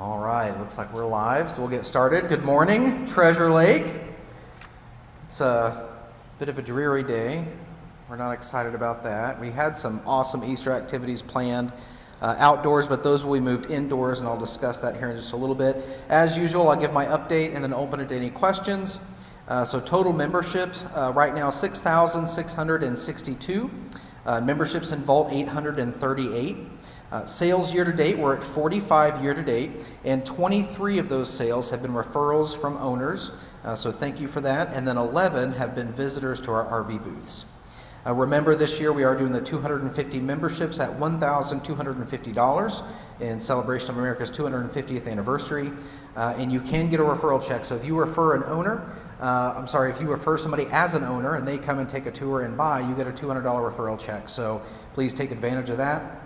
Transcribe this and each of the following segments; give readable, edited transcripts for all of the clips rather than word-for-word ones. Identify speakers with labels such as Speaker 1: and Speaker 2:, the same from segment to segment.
Speaker 1: All right, looks like we're live, so we'll get started. Good morning, Treasure Lake. It's a bit of a dreary day. We're not excited about that. We had some awesome Easter activities planned outdoors, but those will be moved indoors, and I'll discuss that here in just a little bit. As usual, I'll give my update and then open it to any questions. So total memberships, right now 6,662. Memberships in Vault 838. Sales year to date, we're at 45 year to date, and 23 of those sales have been referrals from owners, so thank you for that, and then 11 have been visitors to our RV booths. Remember, this year we are doing the 250 memberships at $1,250 in celebration of America's 250th anniversary, and you can get a referral check. So if you refer an owner, if you refer somebody as an owner and they come and take a tour and buy, you get a $200 referral check. So please take advantage of that.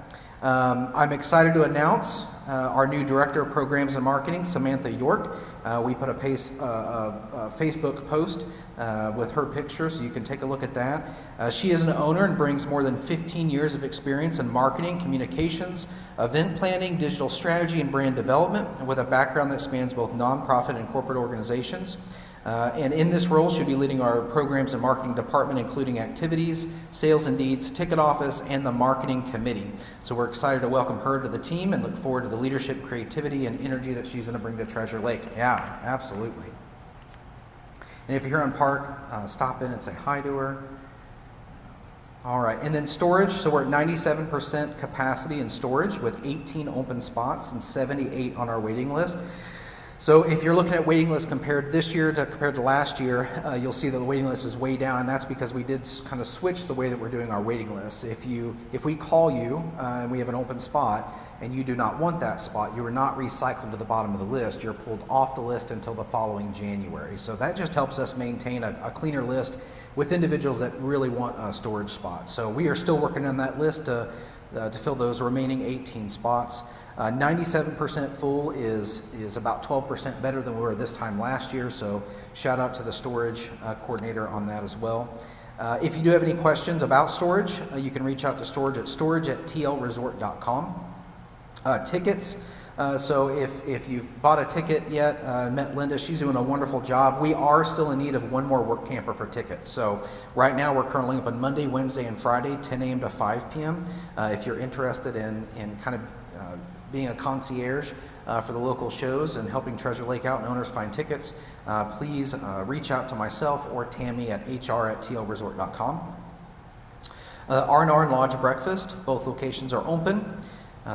Speaker 1: I'm excited to announce our new Director of Programs and Marketing, Samantha York. We put a Facebook post with her picture, so you can take a look at that. She is an owner and brings more than 15 years of experience in marketing, communications, event planning, digital strategy, and brand development, with a background that spans both nonprofit and corporate organizations. And in this role, she'll be leading our programs and marketing department, including activities, sales and deeds, ticket office, and the marketing committee. So we're excited to welcome her to the team and look forward to the leadership, creativity, and energy that she's going to bring to Treasure Lake. Yeah, absolutely. And if you're here on Park, stop in and say hi to her. All right, and then storage. So we're at 97% capacity in storage with 18 open spots and 78 on our waiting list. So if you're looking at waiting list compared this year compared to last year, you'll see that the waiting list is way down, and that's because we did kind of switch the way that we're doing our waiting lists. If we call you and we have an open spot and you do not want that spot, you are not recycled to the bottom of the list. You're pulled off the list until the following January. So that just helps us maintain a cleaner list with individuals that really want a storage spot. So we are still working on that list to fill those remaining 18 spots. 97% full is about 12% better than we were this time last year, so shout out to the storage coordinator on that as well. If you do have any questions about storage, you can reach out to storage at storage@tlresort.com. Tickets, so if you've bought a ticket yet, met Linda, she's doing a wonderful job. We are still in need of one more work camper for tickets. So right now we're currently open Monday, Wednesday, and Friday, 10 a.m. to 5 p.m. If you're interested in kind of being a concierge for the local shows and helping Treasure Lake out and owners find tickets, please reach out to myself or Tammy at hr@tlresort.com. R&R and Lodge Breakfast, both locations are open.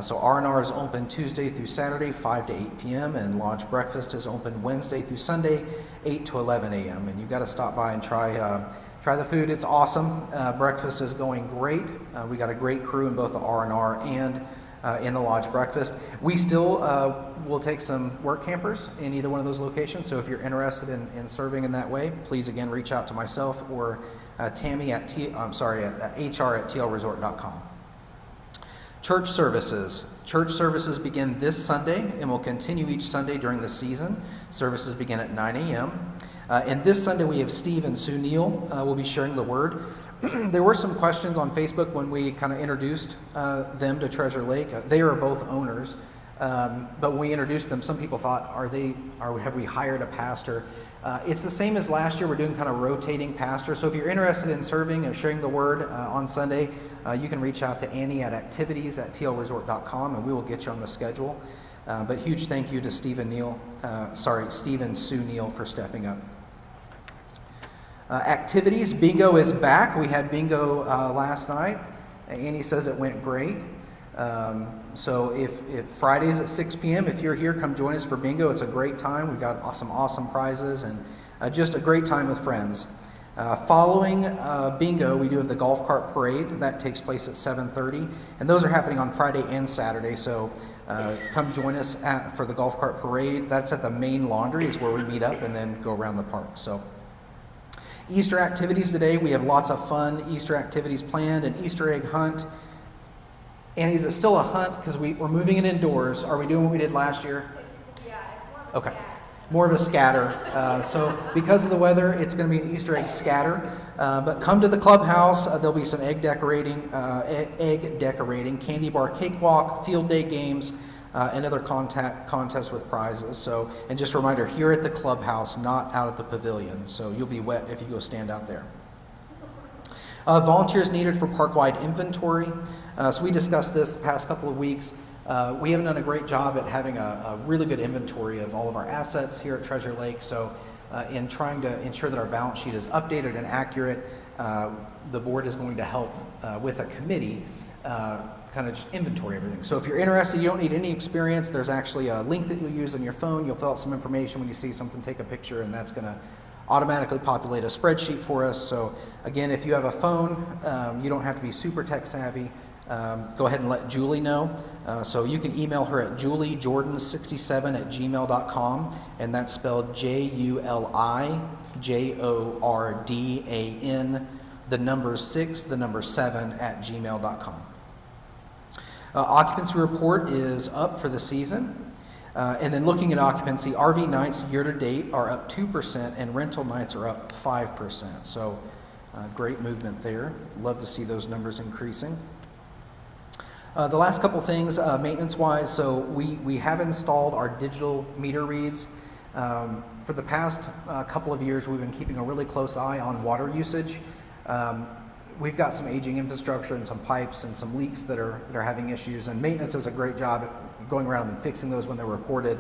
Speaker 1: So R&R is open Tuesday through Saturday, 5 to 8 p.m., and Lodge Breakfast is open Wednesday through Sunday, 8 to 11 a.m. And you've got to stop by and try the food. It's awesome. Breakfast is going great. We got a great crew in both the R&R and in the Lodge Breakfast. We still will take some work campers in either one of those locations, so if you're interested in serving in that way, please again reach out to myself or Tammy at hr@tlresort.com. Church services. Church services begin this Sunday and will continue each Sunday during the season. Services begin at 9 a.m. And this Sunday we have Steve and Sue Neal will be sharing the word. There were some questions on Facebook when we kind of introduced them to Treasure Lake. They are both owners, but when we introduced them, some people thought, have we hired a pastor? It's the same as last year. We're doing kind of rotating pastor. So if you're interested in serving and sharing the word on Sunday, you can reach out to Annie at activities@tlresort.com, and we will get you on the schedule. But huge thank you to Steve and Sue Neal for stepping up. Activities, bingo is back. We had bingo last night. Annie says it went great. So if Fridays at 6 p.m., if you're here, come join us for bingo. It's a great time. We've got awesome prizes and just a great time with friends. Following bingo, we do have the golf cart parade. That takes place at 7:30, and those are happening on Friday and Saturday. So come join us for the golf cart parade. That's at the main laundry is where we meet up and then go around the park. So Easter activities today. We have lots of fun Easter activities planned, an Easter egg hunt. And is it still a hunt because we're moving it indoors? Are we doing what we did last year?
Speaker 2: Yeah, it's more of
Speaker 1: Okay. More of a scatter. So because of the weather, it's going to be an Easter egg scatter. But come to the clubhouse. There'll be some egg decorating, candy bar cakewalk, field day games, and other contests with prizes. So, and just a reminder, here at the clubhouse, not out at the pavilion. So you'll be wet if you go stand out there. Volunteers needed for park-wide inventory. So we discussed this the past couple of weeks. We haven't done a great job at having a really good inventory of all of our assets here at Treasure Lake. So in trying to ensure that our balance sheet is updated and accurate, the board is going to help with a committee kind of just inventory everything. So if you're interested, you don't need any experience. There's actually a link that you'll use on your phone. You'll fill out some information when you see something, take a picture, and that's going to automatically populate a spreadsheet for us. So again, if you have a phone, you don't have to be super tech savvy. Go ahead and let Julie know. So you can email her at juliejordan67@gmail.com, and that's spelled JULIJORDAN, the number 6, the number 7 @gmail.com. Occupancy report is up for the season. And then looking at occupancy, RV nights year to date are up 2% and rental nights are up 5%. So great movement there. Love to see those numbers increasing. The last couple things, maintenance-wise, so we have installed our digital meter reads. For the past couple of years, we've been keeping a really close eye on water usage. We've got some aging infrastructure and some pipes and some leaks that are having issues, and maintenance does a great job at going around and fixing those when they're reported.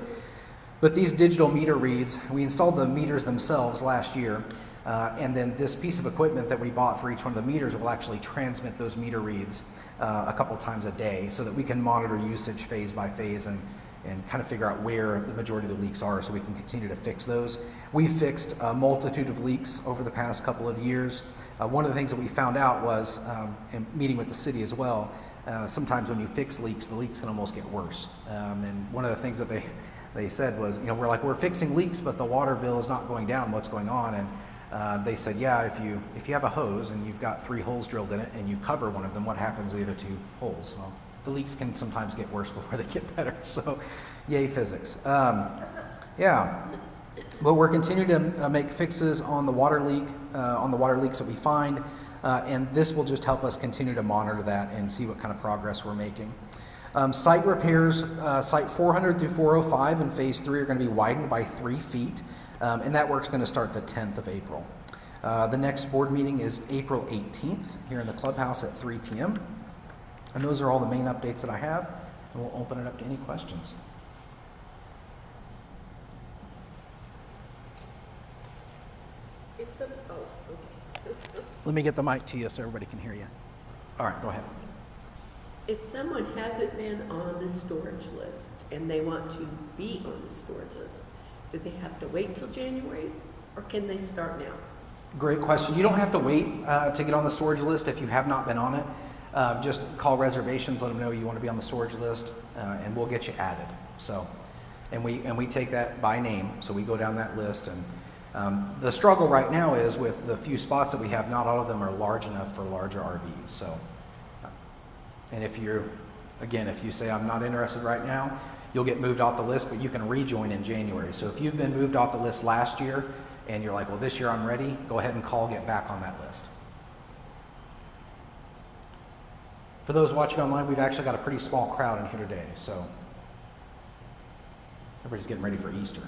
Speaker 1: But these digital meter reads, we installed the meters themselves last year, and then this piece of equipment that we bought for each one of the meters will actually transmit those meter reads a couple times a day so that we can monitor usage phase by phase and kind of figure out where the majority of the leaks are so we can continue to fix those. We've fixed a multitude of leaks over the past couple of years. One of the things that we found out was, in meeting with the city as well, sometimes when you fix leaks, the leaks can almost get worse. And one of the things that they said was, we're fixing leaks, but the water bill is not going down. What's going on? And they said, yeah, if you have a hose and you've got 3 holes drilled in it and you cover one of them, what happens to the other 2 holes? Well, the leaks can sometimes get worse before they get better. So, yay physics. Yeah, but we're continuing to make fixes on the water leaks that we find, and this will just help us continue to monitor that and see what kind of progress we're making. Site repairs, site 400 through 405 in phase 3 are going to be widened by 3 feet, and that work's going to start the 10th of April. The next board meeting is April 18th here in the clubhouse at 3 p.m. And those are all the main updates that I have, and we'll open it up to any questions. Let me get the mic to you so everybody can hear you. All right, go ahead.
Speaker 2: If someone hasn't been on the storage list and they want to be on the storage list, do they have to wait till January, or can they start now?
Speaker 1: Great question. You don't have to wait to get on the storage list if you have not been on it. Just call reservations, let them know you want to be on the storage list, and we'll get you added. So, and we take that by name, so we go down that list. And the struggle right now is with the few spots that we have, not all of them are large enough for larger RVs. So, and if you say I'm not interested right now, you'll get moved off the list, but you can rejoin in January. So if you've been moved off the list last year and you're like, well, this year I'm ready, go ahead and get back on that list. For those watching online, we've actually got a pretty small crowd in here today, so everybody's getting ready for Easter.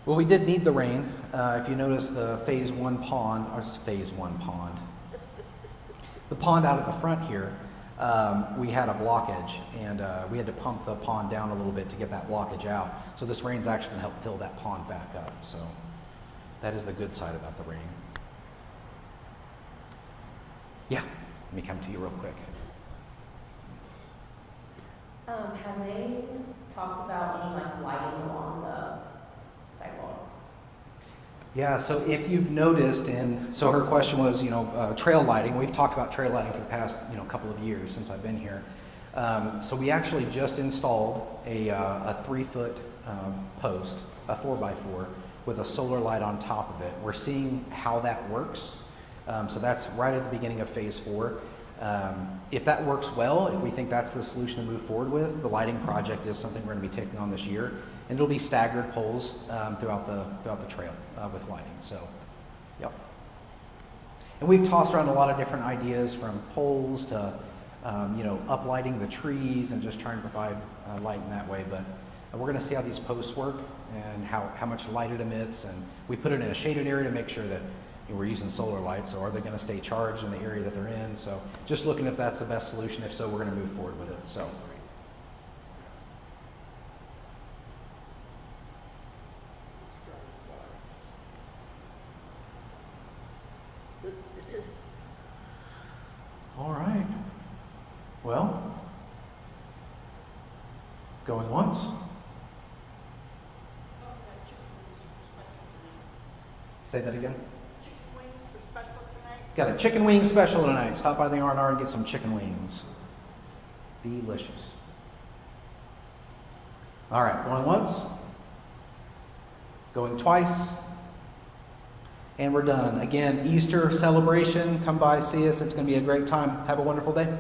Speaker 1: Well, we did need the rain. If you notice the phase 1 pond, the pond out at the front here, we had a blockage, and we had to pump the pond down a little bit to get that blockage out. So this rain's actually going to help fill that pond back up. So that is the good side about the rain. Yeah, let me come to you real quick.
Speaker 3: Have they talked about any lighting along the sidewalks?
Speaker 1: Yeah, so if you've noticed, so her question was, trail lighting. We've talked about trail lighting for the past, couple of years since I've been here. So we actually just installed a 3-foot post, a 4x4, with a solar light on top of it. We're seeing how that works. So that's right at the beginning of phase 4. If that works well, if we think that's the solution to move forward with, the lighting project is something we're going to be taking on this year, and it'll be staggered poles throughout the trail with lighting. So, yep. And we've tossed around a lot of different ideas, from poles to, uplighting the trees and just trying to provide light in that way. But we're going to see how these posts work and how much light it emits. And we put it in a shaded area to make sure that we're using solar lights. So are they going to stay charged in the area that they're in? So just looking if that's the best solution. If so, we're going to move forward with it. So. All right. Well, going once. Say that again.
Speaker 4: Chicken wings for special tonight.
Speaker 1: Got a chicken wing special tonight. Stop by the R&R and get some chicken wings. Delicious. All right, going once. Going twice. And we're done. Again, Easter celebration. Come by, see us. It's going to be a great time. Have a wonderful day.